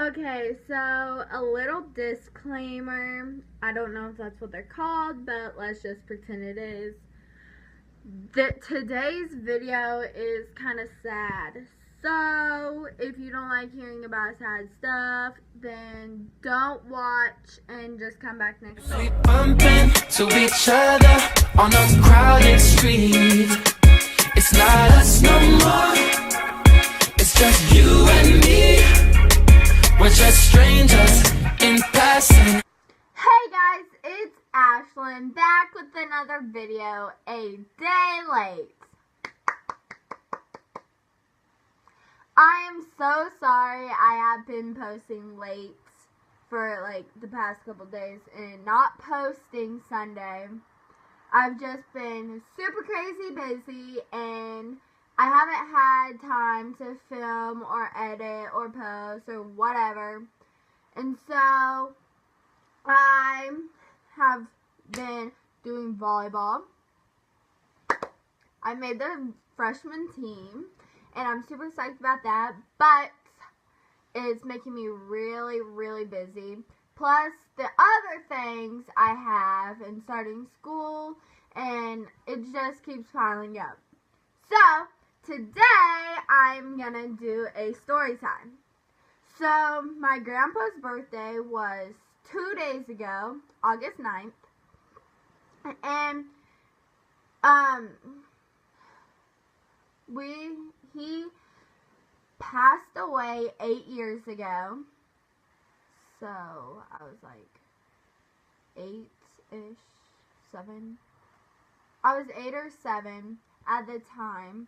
Okay, so a little disclaimer. I don't know if that's what they're called, but let's just pretend it is. Today's video is kind of sad. So, if you don't like hearing about sad stuff, then don't watch and just come back next week. We bumping to each other on a crowded street. It's not us no more. It's just you and me. We're just strangers in passing. Hey guys, it's Ashlyn back with another video a day late. I am so sorry I have been posting late for like the past couple days and not posting Sunday. I've just been super crazy busy and I haven't had time to film or edit or post or whatever. And so I have been doing volleyball. I made the freshman team and I'm super psyched about that, but it's making me really, really busy. Plus the other things I have and starting school, and it just keeps piling up. So today I'm gonna do a story time. So my grandpa's birthday was 2 days ago, August 9th, and he passed away 8 years ago. So I was like 8-ish, 7. I was 8 or 7 at the time,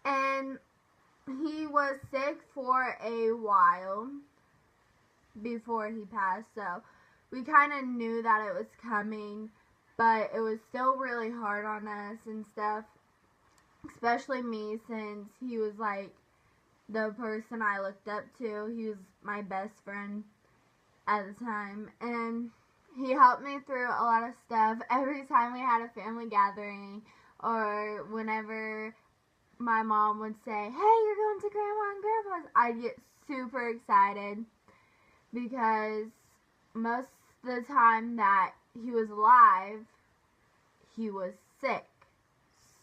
and he was sick for a while before he passed, so we kind of knew that it was coming, but it was still really hard on us and stuff, especially me, since he was like the person I looked up to. He was my best friend at the time, and he helped me through a lot of stuff. Every time we had a family gathering, or whenever my mom would say, "Hey, you're going to Grandma and Grandpa's," I'd get super excited because most of the time that he was alive, he was sick.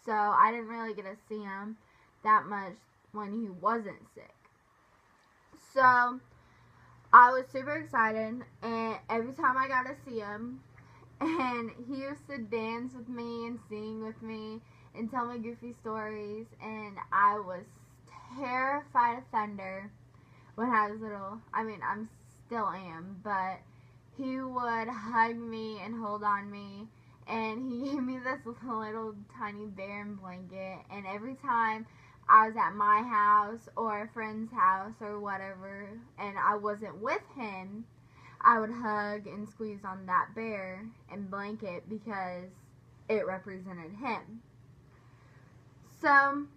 So I didn't really get to see him that much when he wasn't sick. So I was super excited, and every time I got to see him, and he used to dance with me and sing with me and tell me goofy stories, and I was terrified of thunder when I was little. I mean, I still am, but he would hug me and hold on me, and he gave me this little tiny bear and blanket, and every time I was at my house or a friend's house or whatever, and I wasn't with him, I would hug and squeeze on that bear and blanket because it represented him. So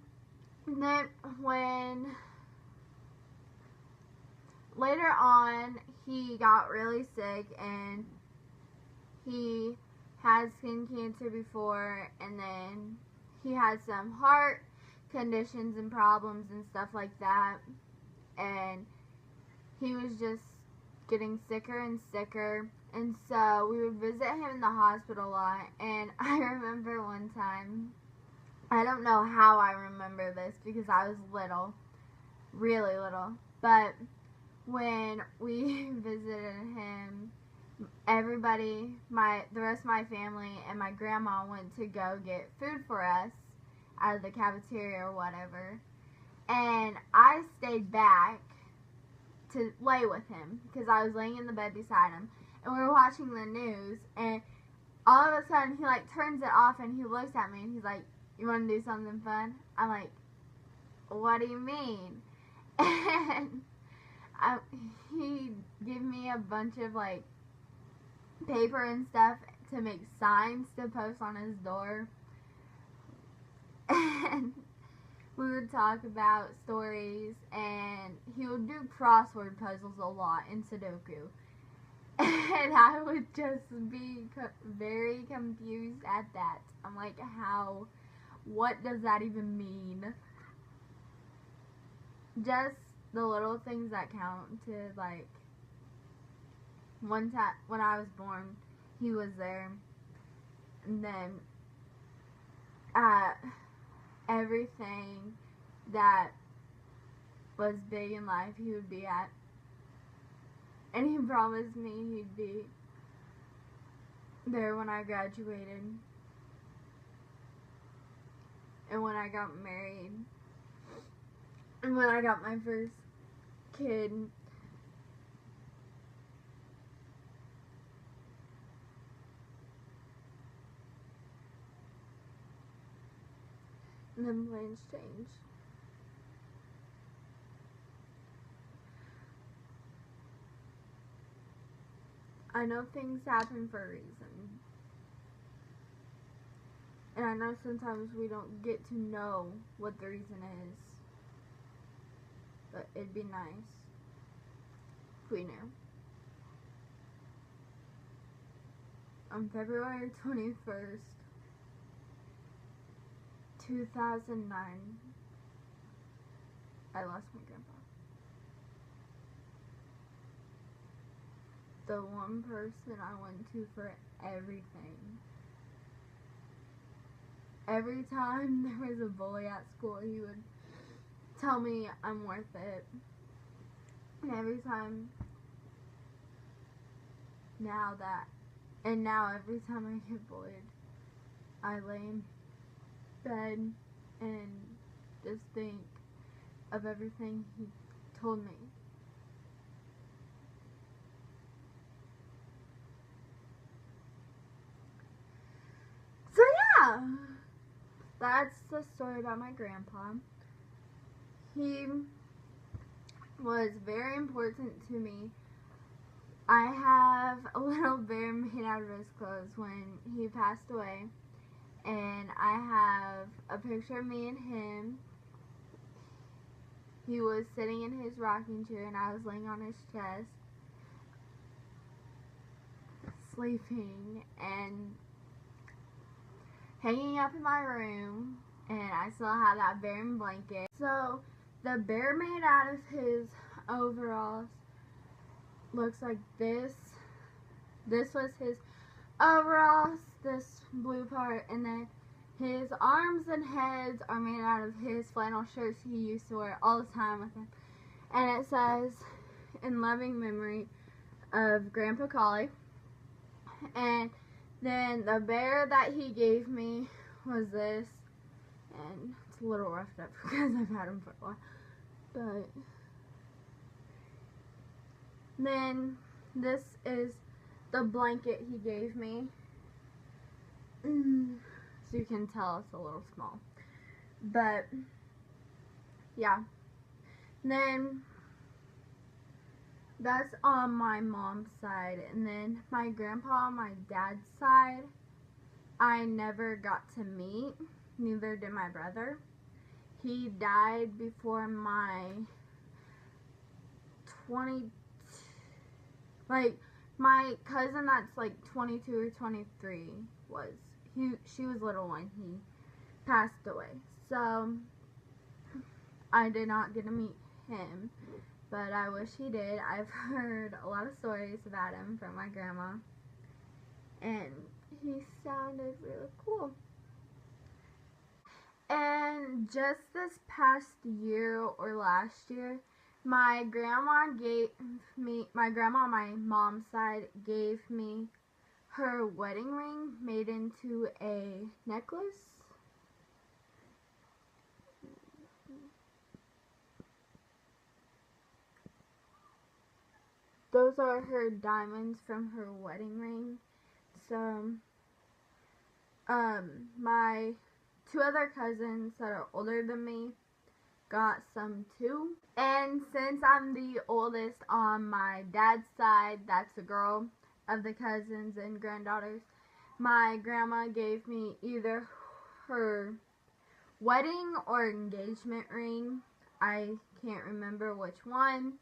then when later on he got really sick and he had skin cancer before, and then he had some heart conditions and problems and stuff like that, and he was just getting sicker and sicker, and so we would visit him in the hospital a lot. And I remember one time, I don't know how I remember this because I was little, really little, but when we visited him, everybody, the rest of my family and my grandma went to go get food for us out of the cafeteria or whatever, and I stayed back to lay with him because I was laying in the bed beside him, and we were watching the news, and all of a sudden he like turns it off and he looks at me and he's like, "You want to do something fun?" I'm like, "What do you mean?" And he gave me a bunch of like paper and stuff to make signs to post on his door, and we would talk about stories, and he would do crossword puzzles a lot in Sudoku, and I would just be very confused at that. I'm like, what does that even mean? Just the little things that counted. Like, one time when I was born, he was there. And then at everything that was big in life, he would be at. And he promised me he'd be there when I graduated. And when I got married. And when I got my first kid. And then plans change. I know things happen for a reason. And I know sometimes we don't get to know what the reason is. But it'd be nice if we knew. On February 21st, 2009, I lost my grandpa. The one person I went to for everything. Every time there was a bully at school, he would tell me I'm worth it. And every time now every time I get bullied, I lay in bed and just think of everything he told me. So yeah, that's the story about my grandpa. He was very important to me. I have a little bear made out of his clothes when he passed away. And I have a picture of me and him. He was sitting in his rocking chair and I was laying on his chest, sleeping and hanging up in my room. And I still have that bear in blanket. So the bear made out of his overalls looks like this. This was his overalls, this blue part, and then his arms and heads are made out of his flannel shirts he used to wear all the time with him. And it says, in loving memory of Grandpa Collie. And then the bear that he gave me was this. And it's a little roughed up because I've had him for a while. But then this is the blanket he gave me. So you can tell it's a little small. But yeah. Then that's on my mom's side. And then my grandpa on my dad's side, I never got to meet. Neither did my brother. He died before my my cousin that's like 22 or 23 she was little when he passed away. So I did not get to meet him, but I wish he did. I've heard a lot of stories about him from my grandma, and he sounded really cool. And just this past year or last year, my grandma on my mom's side gave me her wedding ring made into a necklace. Those are her diamonds from her wedding ring. So, my two other cousins that are older than me got some too. And since I'm the oldest on my dad's side, that's a girl of the cousins and granddaughters, my grandma gave me either her wedding or engagement ring. I can't remember which one,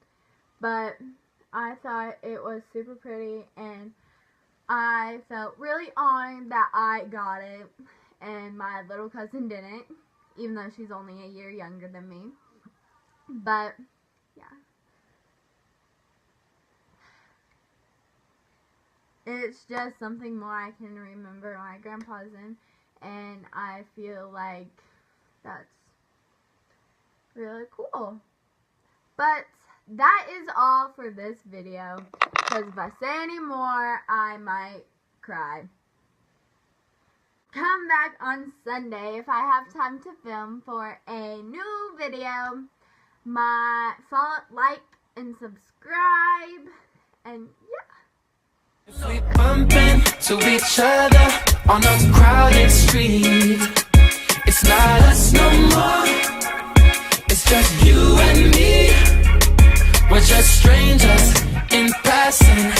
but I thought it was super pretty and I felt really honored that I got it and my little cousin didn't, even though she's only a year younger than me. But yeah, it's just something more I can remember my grandpa's in, and I feel like that's really cool. But that is all for this video, because if I say any more, I might cry. Come back on Sunday if I have time to film for a new video. Like and subscribe, and yeah. We bumping to each other on a crowded street. It's not us no more. It's just you and me. We're just strangers in passing.